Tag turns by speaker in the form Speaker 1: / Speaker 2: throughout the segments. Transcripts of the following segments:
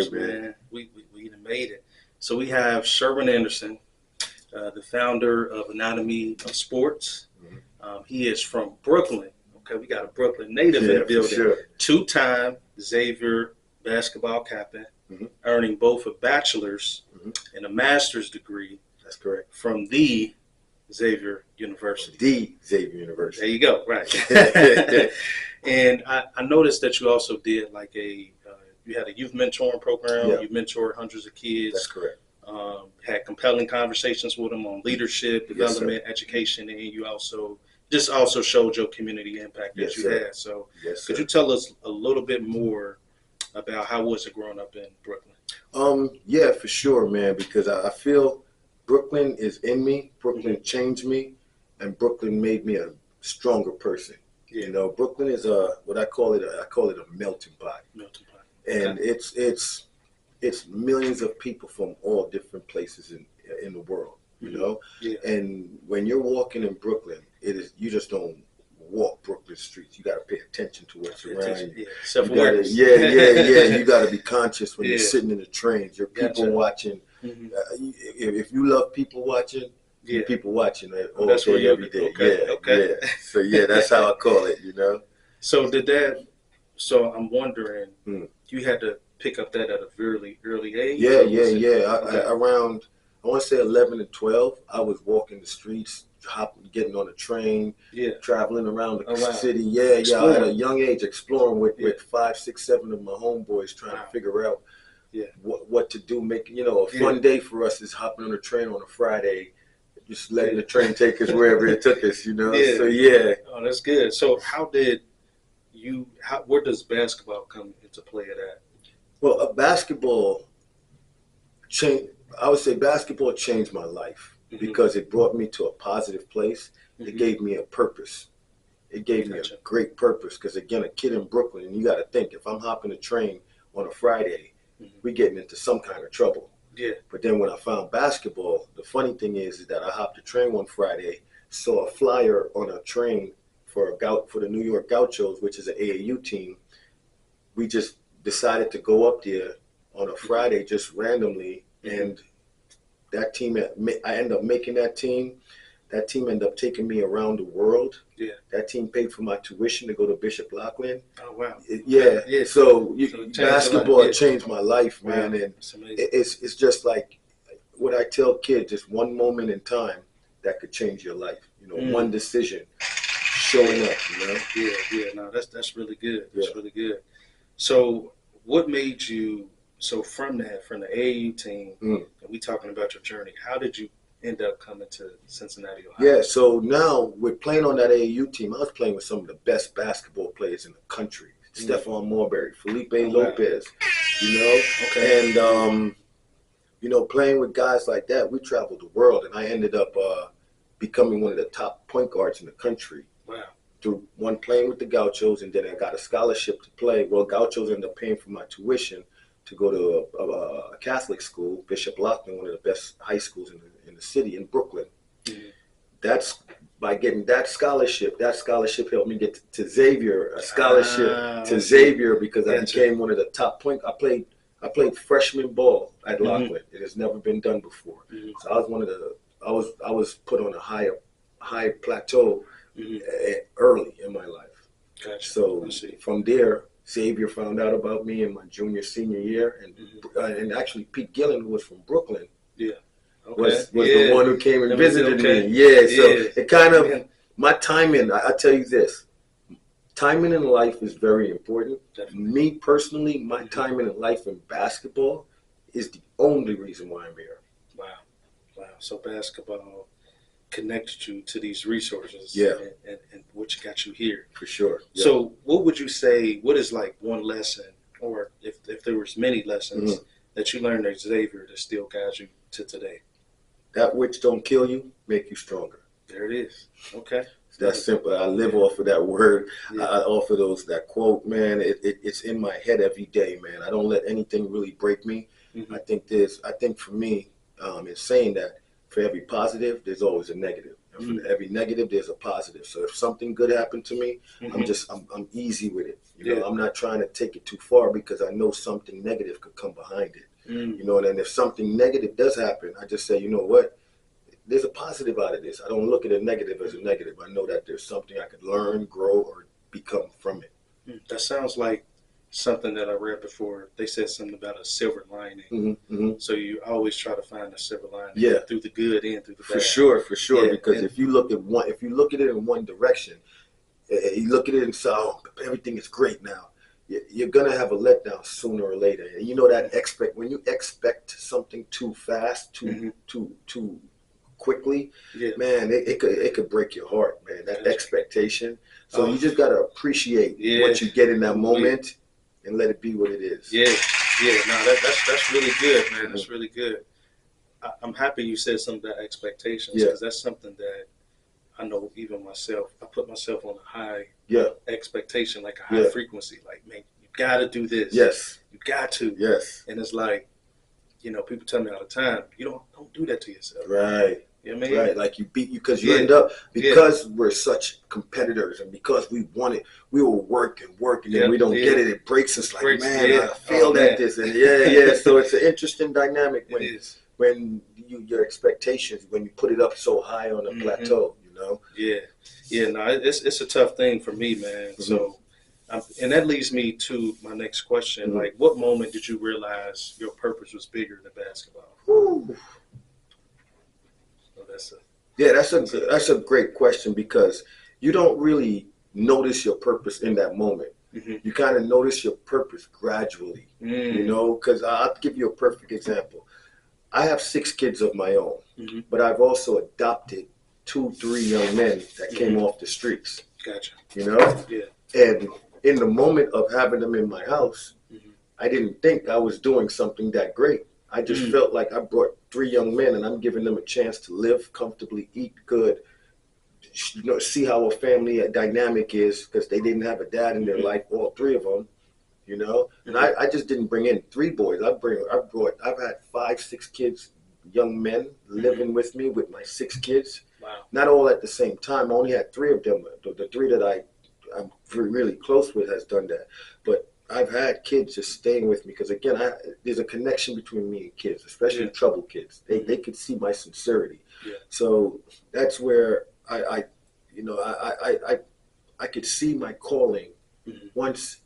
Speaker 1: course, man. We done made it. So we have Sherwin Anderson, the founder of Anatomy of Sports. He is from Brooklyn. Okay, we got a Brooklyn native in the building.
Speaker 2: Sure.
Speaker 1: Two-time Xavier basketball captain, earning both a bachelor's and a master's degree.
Speaker 2: That's correct.
Speaker 1: From the Xavier University.
Speaker 2: The Xavier University.
Speaker 1: There you go. Right. And I noticed that you also did like you had a youth mentoring program.
Speaker 2: Yeah.
Speaker 1: You mentored hundreds of kids.
Speaker 2: That's correct.
Speaker 1: Had compelling conversations with them on leadership, development, education, and you also showed your community impact that you had. So could you tell us a little bit more about how was it growing up in Brooklyn?
Speaker 2: Yeah, for sure, man, because I feel Brooklyn is in me. Brooklyn changed me, and Brooklyn made me a stronger person. Yeah. You know, Brooklyn is what I call it a melting pot.
Speaker 1: Melting pot.
Speaker 2: And it's millions of people from all different places in the world, you know? Yeah. And when you're walking in Brooklyn, you just don't walk Brooklyn streets. You got to pay attention to what's around you.
Speaker 1: Self-awareness.
Speaker 2: You got to be conscious when you're sitting in the trains. You're people watching. If you love people watching, people watching all day, every day. Okay. So that's how I call it, you know?
Speaker 1: So I'm wondering, you had to pick up that at a very early age?
Speaker 2: Around, I want to say 11 and 12, I was walking the streets, getting on a train, traveling around the city. At a young age, exploring with 5, 6, 7 of my homeboys, trying to figure out what to do. A fun day for us is hopping on a train on a Friday, just letting the train take us wherever it took us, you know?
Speaker 1: Oh, that's good. So where does basketball come into play at that?
Speaker 2: Well, I would say basketball changed my life because it brought me to a positive place. It gave me a purpose. It gave me a great purpose because, again, a kid in Brooklyn, and you got to think, if I'm hopping a train on a Friday, we're getting into some kind of trouble.
Speaker 1: Yeah.
Speaker 2: But then when I found basketball, the funny thing is that I hopped a train one Friday, saw a flyer on a train for the New York Gauchos, which is an AAU team. We just decided to go up there on a Friday just randomly, and that team, I ended up making that team. That team ended up taking me around the world. Yeah. That team paid for my tuition to go to Bishop Loughlin. Oh, wow. So basketball changed my life, man. And it's just like what I tell kids, just one moment in time that could change your life. You know, one decision showing up, you know?
Speaker 1: No, that's really good. That's really good. So what made you, from the AAU team, and we talking about your journey, how did you end up coming to Cincinnati, Ohio?
Speaker 2: Yeah, so now with playing on that AAU team, I was playing with some of the best basketball players in the country. Stephon Marbury, Felipe Lopez, you know? Okay. And, playing with guys like that, we traveled the world, and I ended up becoming one of the top point guards in the country.
Speaker 1: Wow.
Speaker 2: Through playing with the Gauchos, and then I got a scholarship to play. Well, Gauchos ended up paying for my tuition to go to a Catholic school, Bishop Loughlin, one of the best high schools in the city, in Brooklyn. That's by getting that scholarship. That scholarship helped me get to Xavier, a scholarship to Xavier, because I became one of the top point. I played freshman ball at Loughlin. It has never been done before. So I was one of the. I was put on a high plateau early in my life.
Speaker 1: Gotcha.
Speaker 2: So from there, Xavier found out about me in my senior year, and actually Pete Gillen, who was from Brooklyn, was the one who came and visited me. So it kind of, my timing, I tell you this, timing in life is very important. Definitely. Me personally, my timing in life in basketball is the only reason why I'm here.
Speaker 1: Wow. So basketball connected you to these resources and which got you here.
Speaker 2: For sure. Yeah.
Speaker 1: So what would you say, what is like one lesson, or if there was many lessons that you learned at Xavier that still guides you to today?
Speaker 2: That which don't kill you, make you stronger.
Speaker 1: There it is. Okay.
Speaker 2: It's that simple. I live off of that word. I offer that quote, man. It's in my head every day, man. I don't let anything really break me. I think for me, in saying that, for every positive, there's always a negative. And for every negative, there's a positive. So if something good happened to me, I'm easy with it. You know, I'm not trying to take it too far because I know something negative could come behind it. You know, and if something negative does happen, I just say, you know what? There's a positive out of this. I don't look at a negative as a negative. I know that there's something I could learn, grow, or become from it.
Speaker 1: That sounds like something that I read before. They said something about a silver lining. So you always try to find a silver lining through the good and through the bad.
Speaker 2: For sure. Because if you look at it in one direction, you look at it and say, oh, everything is great now. You're gonna have a letdown sooner or later. And you know that when you expect something too fast, too quickly, man, it could break your heart, man. That expectation. So you just gotta appreciate what you get in that moment and let it be what it is.
Speaker 1: No, that's really good, man. That's really good. I'm happy you said something about expectations because that's something that I know even myself. I put myself on a high expectation, like a high frequency. Like, man, you got to do this.
Speaker 2: Yes,
Speaker 1: you got to.
Speaker 2: Yes,
Speaker 1: and it's like, you know, people tell me all the time, you don't do that to yourself.
Speaker 2: Right.
Speaker 1: You know what I mean?
Speaker 2: Right, like you because you end up because we're such competitors and because we want it, we will work and then we don't get it. It breaks us. Like, man, I feel this, and So it's an interesting dynamic when your expectations, when you put it up so high on a plateau, you know.
Speaker 1: No, it's a tough thing for me, man. So, and that leads me to my next question. Like, what moment did you realize your purpose was bigger than basketball?
Speaker 2: That's a great question because you don't really notice your purpose in that moment. You kind of notice your purpose gradually, you know, because I'll give you a perfect example. I have 6 kids of my own, but I've also adopted 2-3 young men that came off the streets.
Speaker 1: Gotcha.
Speaker 2: You know? And in the moment of having them in my house, I didn't think I was doing something that great. I just felt like I brought 3 young men and I'm giving them a chance to live comfortably, eat good, you know, see how a family dynamic is because they didn't have a dad in their life, all 3 of them, you know. And I just didn't bring in 3 boys. I've had 5-6 kids, young men living with me with my 6 kids.
Speaker 1: Wow.
Speaker 2: Not all at the same time. I only had 3 of them. The 3 that I'm really close with has done that. But I've had kids just staying with me because, again, there's a connection between me and kids, especially troubled kids. They could see my sincerity. So that's where I could see my calling once.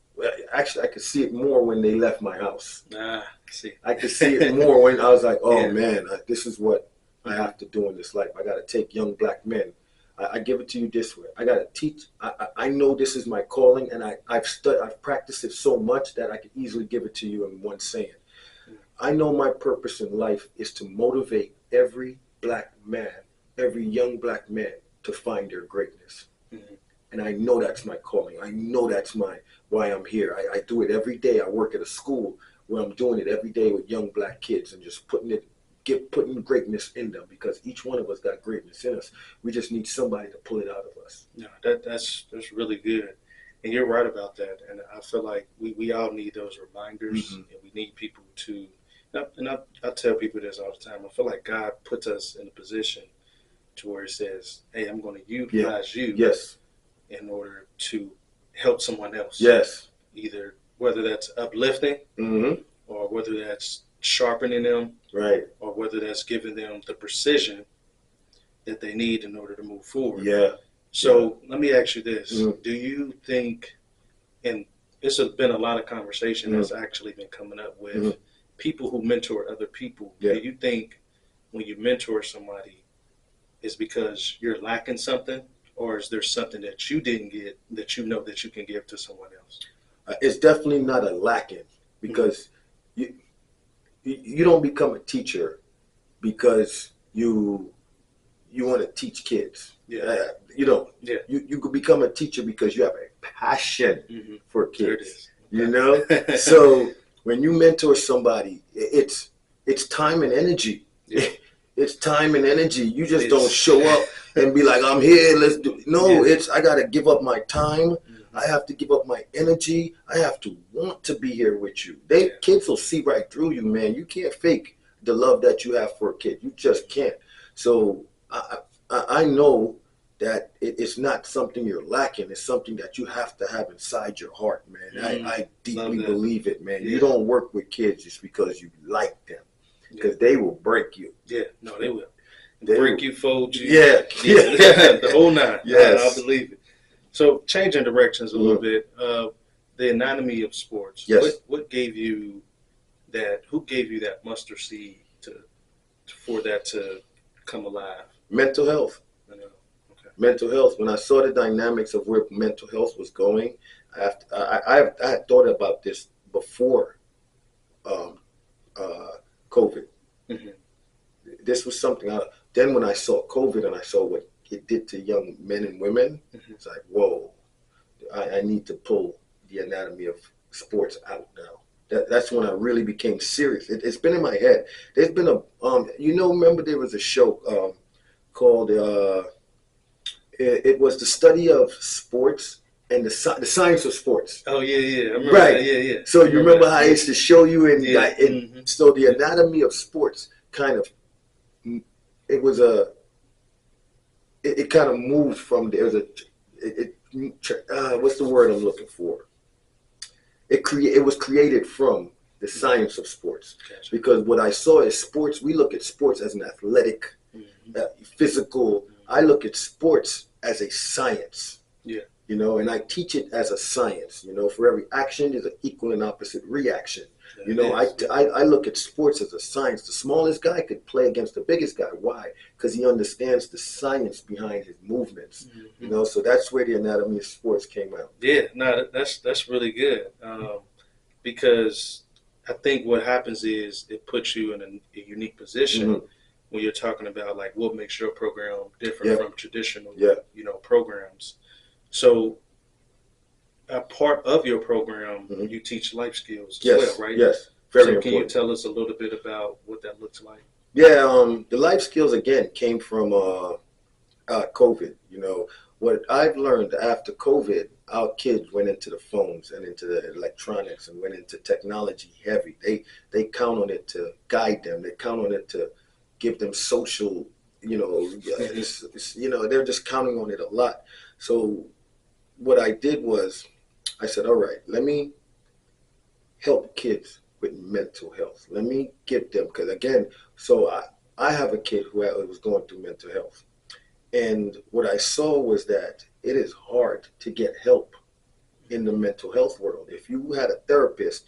Speaker 2: Actually, I could see it more when they left my house. I could see it more when I was like, oh, man, this is what I have to do in this life. I got to take young black men. I give it to you this way. I got to teach. I know this is my calling, and I've practiced it so much that I could easily give it to you in one saying. I know my purpose in life is to motivate every black man, every young black man to find their greatness. And I know that's my calling. I know that's why I'm here. I do it every day. I work at a school where I'm doing it every day with young black kids and just putting greatness in them because each one of us got greatness in us. We just need somebody to pull it out of us.
Speaker 1: No, that's really good. And you're right about that. And I feel like we all need those reminders and we need people to, and I tell people this all the time. I feel like God puts us in a position to where he says, hey, I'm going to utilize you in order to help someone else. Either whether that's uplifting or whether that's sharpening them, or whether that's giving them the precision that they need in order to move forward. So let me ask you this. Do you think, and this has been a lot of conversation that's actually been coming up with people who mentor other people, do you think when you mentor somebody is because you're lacking something, or is there something that you didn't get that you know that you can give to someone else?
Speaker 2: It's definitely not a lacking because you don't become a teacher because you want to teach kids. You don't. You could become a teacher because you have a passion for kids. You know? So when you mentor somebody, it's time and energy. It's time and energy. You just don't show up and be like, I'm here, let's do it. No, I got to give up my time. I have to give up my energy. I have to want to be here with you. Kids will see right through you, man. You can't fake the love that you have for a kid. You just can't. So I know that it's not something you're lacking. It's something that you have to have inside your heart, man. I deeply believe it, man. You don't work with kids just because you like them, because they will break you.
Speaker 1: Yeah, no, they will. Break you, fold you.
Speaker 2: Yeah.
Speaker 1: The whole nine.
Speaker 2: Yes.
Speaker 1: I believe it. So changing directions a little bit, the anatomy of sports.
Speaker 2: Yes.
Speaker 1: What gave you that? Who gave you that mustard seed for that to come alive?
Speaker 2: Mental health.
Speaker 1: Okay.
Speaker 2: Mental health. When I saw the dynamics of where mental health was going, I had thought about this before COVID.
Speaker 1: Mm-hmm.
Speaker 2: This was something. Then when I saw COVID and I saw what it did to young men and women, it's like, whoa, I need to pull the anatomy of sports out now. That's when I really became serious. It's been in my head. There's been remember there was a show called, it was the study of sports and the science of sports.
Speaker 1: Oh, yeah. I remember
Speaker 2: right.
Speaker 1: That. Yeah.
Speaker 2: So you remember how I used to show you so the anatomy of sports kind of, it kind of moved from what's the word I'm looking for? It was created from the science of sports. Gotcha. Because what I saw is sports. We look at sports as an athletic, physical. I look at sports as a science. Yeah. And I teach it as a science. For every action, there's an equal and opposite reaction. I look at sports as a science. The smallest guy could play against the biggest guy. Why? Because he understands the science behind his movements. So that's where the anatomy of sports came out. Yeah,
Speaker 1: no, that's really good. Because I think what happens is it puts you in a unique position when you're talking about like what makes your program different from traditional, programs. So a part of your program, you teach life skills as well, right?
Speaker 2: Yes, very important.
Speaker 1: Can you tell us a little bit about what that looks like?
Speaker 2: Yeah, the life skills, again, came from COVID. What I've learned after COVID, our kids went into the phones and into the electronics and went into technology heavy. They count on it to guide them. They count on it to give them social, they're just counting on it a lot. So what I did was, I said, all right, let me help kids with mental health. Let me get them, because again, so I have a kid who was going through mental health. And what I saw was that it is hard to get help in the mental health world. If you had a therapist,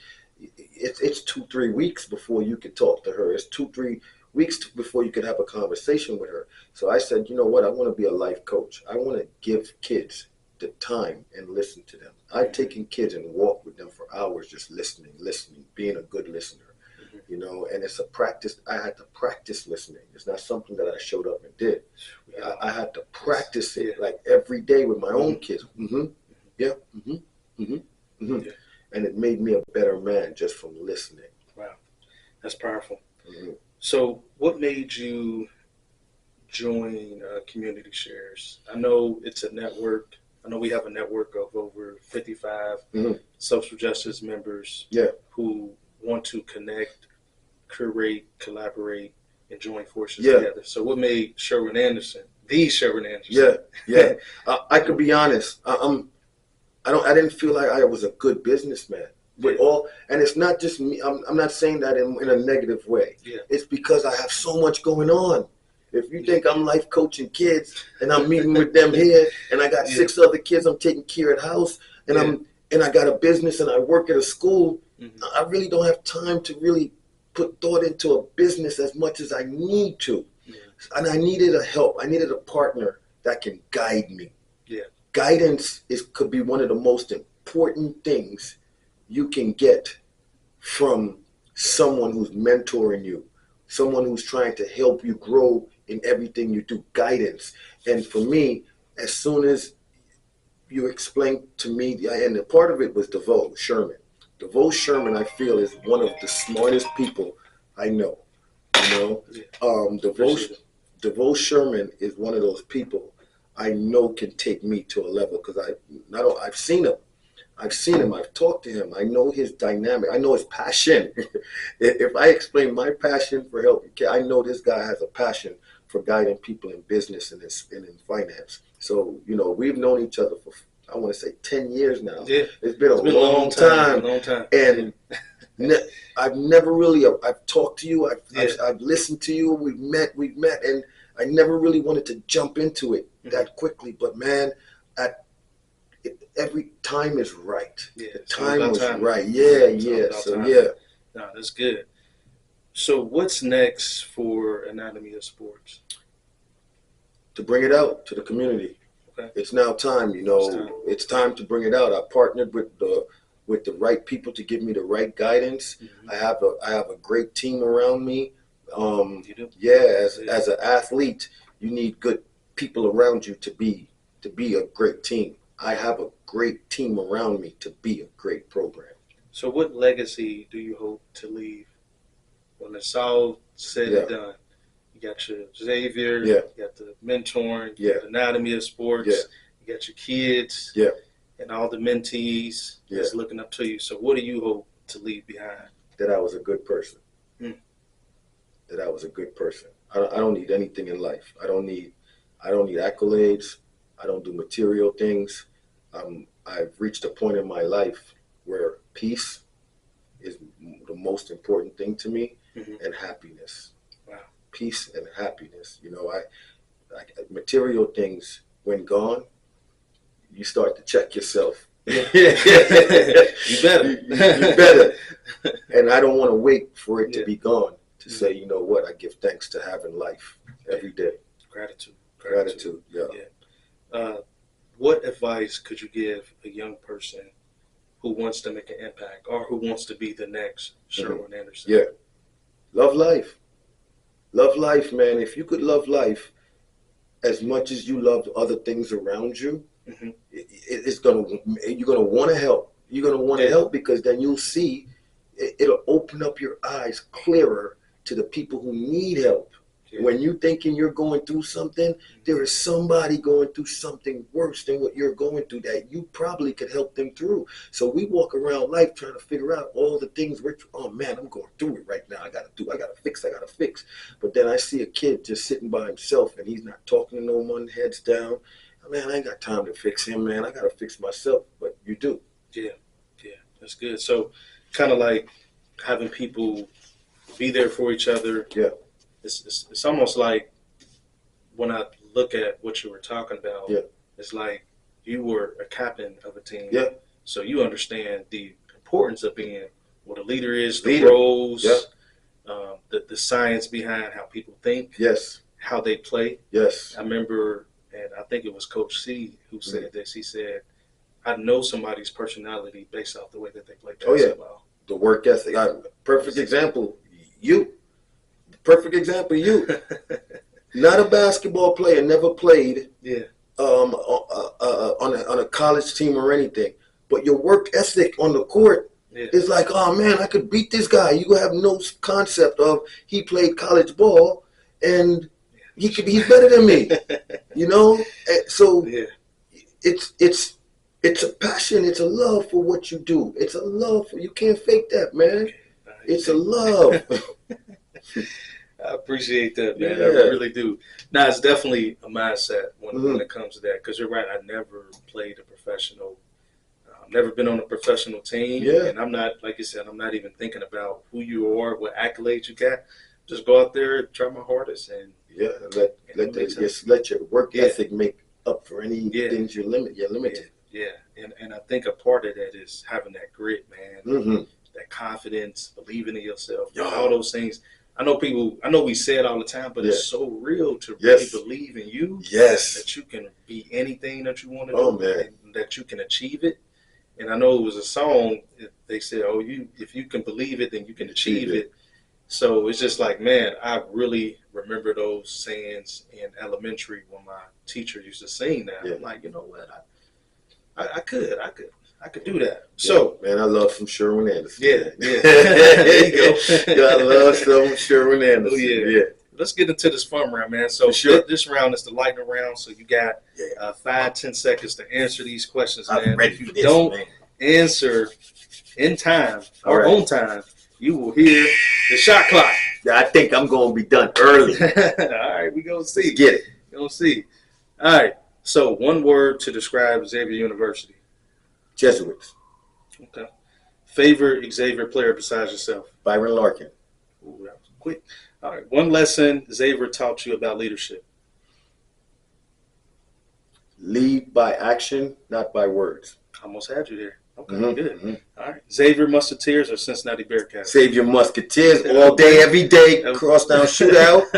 Speaker 2: it's 2-3 weeks before you could talk to her. It's 2-3 weeks before you could have a conversation with her. So I said, you know what, I want to be a life coach. I want to give kids the time and listen to them. I've taken kids and walked with them for hours just listening, being a good listener. And it's a practice. I had to practice listening. It's not something that I showed up and did. I had to practice it like every day with my own kids. Yeah. And it made me a better man just from listening.
Speaker 1: Wow. That's powerful. So what made you join Community Shares? I know it's a network. I know we have a network of over 55 social justice members who want to connect, curate, collaborate, and join forces together. So what made Sherwin Anderson, the Sherwin Anderson?
Speaker 2: Yeah. I could be honest. I didn't feel like I was a good businessman. And it's not just me. I'm not saying that in a negative way. Yeah. It's because I have so much going on. If you think I'm life coaching kids and I'm meeting with them here and I got 6 other kids I'm taking care of at house and I got a business and I work at a school, I really don't have time to really put thought into a business as much as I need to. And I needed a help. I needed a partner that can guide me. Guidance could be one of the most important things you can get from someone who's mentoring you, someone who's trying to help you grow in everything you do. Guidance. And for me, as soon as you explained to me, and a part of it was Devoe Sherman. Devoe Sherman, I feel, is one of the smartest people I know. Devoe Sherman is one of those people I know can take me to a level, because I've seen him. I've talked to him. I know his dynamic. I know his passion. If I explain my passion for help, I know this guy has a passion for guiding people in business and in finance. So, we've known each other for, I want to say 10 years now.
Speaker 1: Yeah.
Speaker 2: It's been a long time.
Speaker 1: A long time.
Speaker 2: And I've never really, I've talked to you, I've listened to you, we've met, and I never really wanted to jump into it that quickly. But man, every time is right.
Speaker 1: Yeah,
Speaker 2: the time was right. Yeah. So yeah.
Speaker 1: No, that's good. So what's next for Anatomy of Sports?
Speaker 2: To bring it out to the community.
Speaker 1: Okay.
Speaker 2: It's now time, It's time to bring it out. I partnered with the right people to give me the right guidance.
Speaker 1: Mm-hmm.
Speaker 2: I have a great team around me.
Speaker 1: You do?
Speaker 2: Yeah, as an athlete, you need good people around you to be a great team. I have a great team around me to be a great program.
Speaker 1: So what legacy do you hope to leave when it's all said and done? You got your Xavier, you got the mentoring, you got Anatomy of Sports, you got your kids, and all the mentees that's looking up to you. So what do you hope to leave behind?
Speaker 2: That I was a good person. That I was a good person. I don't need anything in life. I don't need accolades. I don't do material things. I've reached a point in my life where peace is the most important thing to me, and happiness.
Speaker 1: Wow.
Speaker 2: Peace and happiness. I material things, when gone, you start to check yourself.
Speaker 1: You better.
Speaker 2: You better. And I don't want to wait for it to be gone to say, you know what, I give thanks to having life every day. Gratitude. Yeah.
Speaker 1: What advice could you give a young person who wants to make an impact or who wants to be the next Sherwin Anderson?
Speaker 2: Yeah. Love life. Love life, man. If you could love life as much as you love other things around you, you're gonna want to help. You're gonna want to help because then you'll see it'll open up your eyes clearer to the people who need help. When you're thinking you're going through something, there is somebody going through something worse than what you're going through that you probably could help them through. So we walk around life trying to figure out all the things oh man, I'm going through it right now. I gotta fix. But then I see a kid just sitting by himself and he's not talking to no one, heads down. Man, I ain't got time to fix him, man. I gotta fix myself. But you do.
Speaker 1: Yeah, that's good. So kind of like having people be there for each other.
Speaker 2: Yeah.
Speaker 1: It's almost like when I look at what you were talking about, it's like you were a captain of a team.
Speaker 2: Yeah.
Speaker 1: So you understand the importance of being what a leader is, the roles, the science behind how people think, how they play.
Speaker 2: Yes.
Speaker 1: I remember, and I think it was Coach C who said this. He said, I know somebody's personality based off the way that they play basketball.
Speaker 2: The work ethic. Perfect example, you. Perfect example, you. Not a basketball player, never played on a college team or anything. But your work ethic on the court is like, oh man, I could beat this guy. You have no concept of he played college ball and he's better than me. So it's a passion, it's a love for what you do. It's a love you can't fake that, man. It's a love.
Speaker 1: I appreciate that, man. I really do. Now, it's definitely a mindset when it comes to that, because you're right. I never played a professional. I've never been on a professional team, and I'm not, like you said, I'm not even thinking about who you are, what accolades you got. Just go out there, try my hardest, and
Speaker 2: let your work ethic make up for any things you're limited.
Speaker 1: And I think a part of that is having that grit, man. That confidence, believing in yourself, all those things. I know we say it all the time, but it's so real to really believe in you. That you can be anything that you want to do, and that you can achieve it. And I know it was a song. They said, if you can believe it, then you can achieve it. So it's just like, man, I really remember those sayings in elementary when my teacher used to sing that. I'm like, you know what? I could do that. So,
Speaker 2: man, I love some Sherwin Anderson.
Speaker 1: There you go.
Speaker 2: I love some Sherwin Anderson.
Speaker 1: Yeah. Let's get into this fun round, man. So this round is the lightning round. So you got 5-10 seconds to answer these questions, man.
Speaker 2: I'm ready
Speaker 1: if you
Speaker 2: for this,
Speaker 1: don't
Speaker 2: man.
Speaker 1: answer in time or on time, you will hear the shot clock.
Speaker 2: I think I'm going to be done early.
Speaker 1: All right, we gonna see.
Speaker 2: Get it.
Speaker 1: We're gonna see. All right. So, one word to describe Xavier University.
Speaker 2: Jesuits.
Speaker 1: Okay. Favorite Xavier player besides yourself?
Speaker 2: Byron Larkin.
Speaker 1: Ooh, that was quick. All right. One lesson Xavier taught you about leadership.
Speaker 2: Lead by action, not by words.
Speaker 1: Almost had you there. Okay, good. Mm-hmm. All right. Xavier Musketeers or Cincinnati Bearcats?
Speaker 2: Xavier Musketeers all day, every day. Crosstown shootout.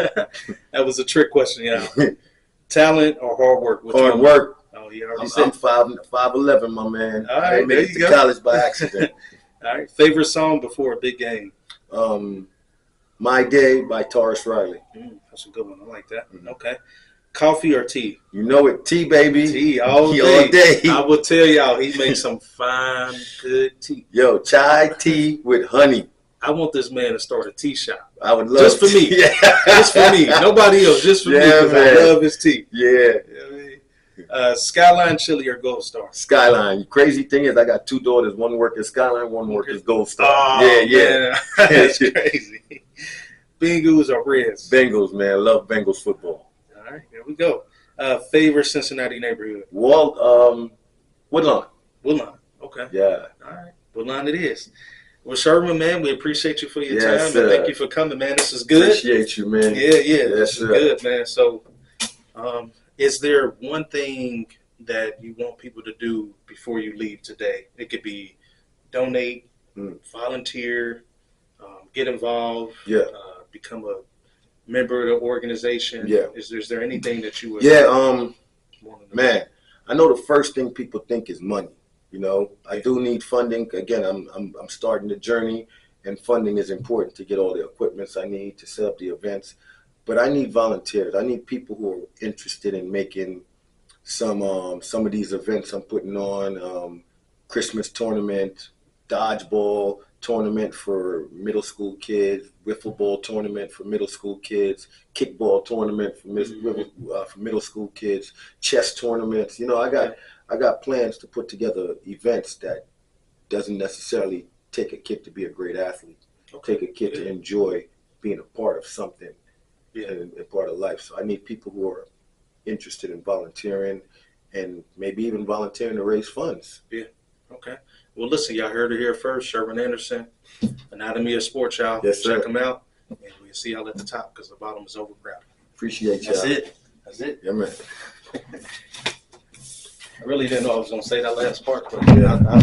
Speaker 1: That was a trick question, yeah. Talent or hard work?
Speaker 2: Hard work.
Speaker 1: Oh, he already said.
Speaker 2: I'm 5'11", my man.
Speaker 1: All right,
Speaker 2: I made it to college by accident.
Speaker 1: All right. Favorite song before a big game?
Speaker 2: My Day by Taurus Riley.
Speaker 1: That's a good one. I like that. Mm-hmm. Okay. Coffee or tea?
Speaker 2: You know it. Tea, baby.
Speaker 1: Tea all day. I will tell y'all, he makes some fine, good tea.
Speaker 2: Yo, chai tea with honey.
Speaker 1: I want this man to start a tea shop.
Speaker 2: I would love
Speaker 1: just for me. Yeah. Just for me. Nobody else. Just for me because I love his tea.
Speaker 2: Yeah.
Speaker 1: Skyline Chili or Gold Star?
Speaker 2: Skyline. Crazy thing is, I got two daughters. One work at Skyline, one work at Gold Star.
Speaker 1: Oh, yeah. That's crazy. Bengals or Reds?
Speaker 2: Bengals, man. Love Bengals football.
Speaker 1: All right, here we go. Favorite Cincinnati neighborhood?
Speaker 2: Woodlawn.
Speaker 1: Woodlawn. Okay.
Speaker 2: Yeah.
Speaker 1: All right. Woodlawn it is. Well, Sherman, man, we appreciate you for your time. And thank you for coming, man. This is good.
Speaker 2: Appreciate you, man.
Speaker 1: Yeah. This is good, man. So, is there one thing that you want people to do before you leave today? It could be donate, volunteer, get involved, become a member of the organization.
Speaker 2: Yeah.
Speaker 1: Is there anything that you would?
Speaker 2: Yeah. Man, I know the first thing people think is money. You know, I do need funding. Again, I'm starting the journey, and funding is important to get all the equipments I need to set up the events. But I need volunteers. I need people who are interested in making some of these events I'm putting on. Christmas tournament, dodgeball tournament for middle school kids, wiffle ball tournament for middle school kids, kickball tournament for middle school kids, chess tournaments. You know, I got plans to put together events that doesn't necessarily take a kid to be a great athlete. Take a kid to enjoy being a part of something and part of life. So I need people who are interested in volunteering and maybe even volunteering to raise funds. Yeah.
Speaker 1: Okay. Well, listen, y'all heard it here first. Sherwin Anderson, Anatomy of Sports, y'all.
Speaker 2: Yes, sir.
Speaker 1: Check them out. And we'll see y'all at the top because the bottom is overcrowded.
Speaker 2: Appreciate y'all.
Speaker 1: That's it.
Speaker 2: Yeah, man.
Speaker 1: I really didn't know I was going to say that last part, but I'll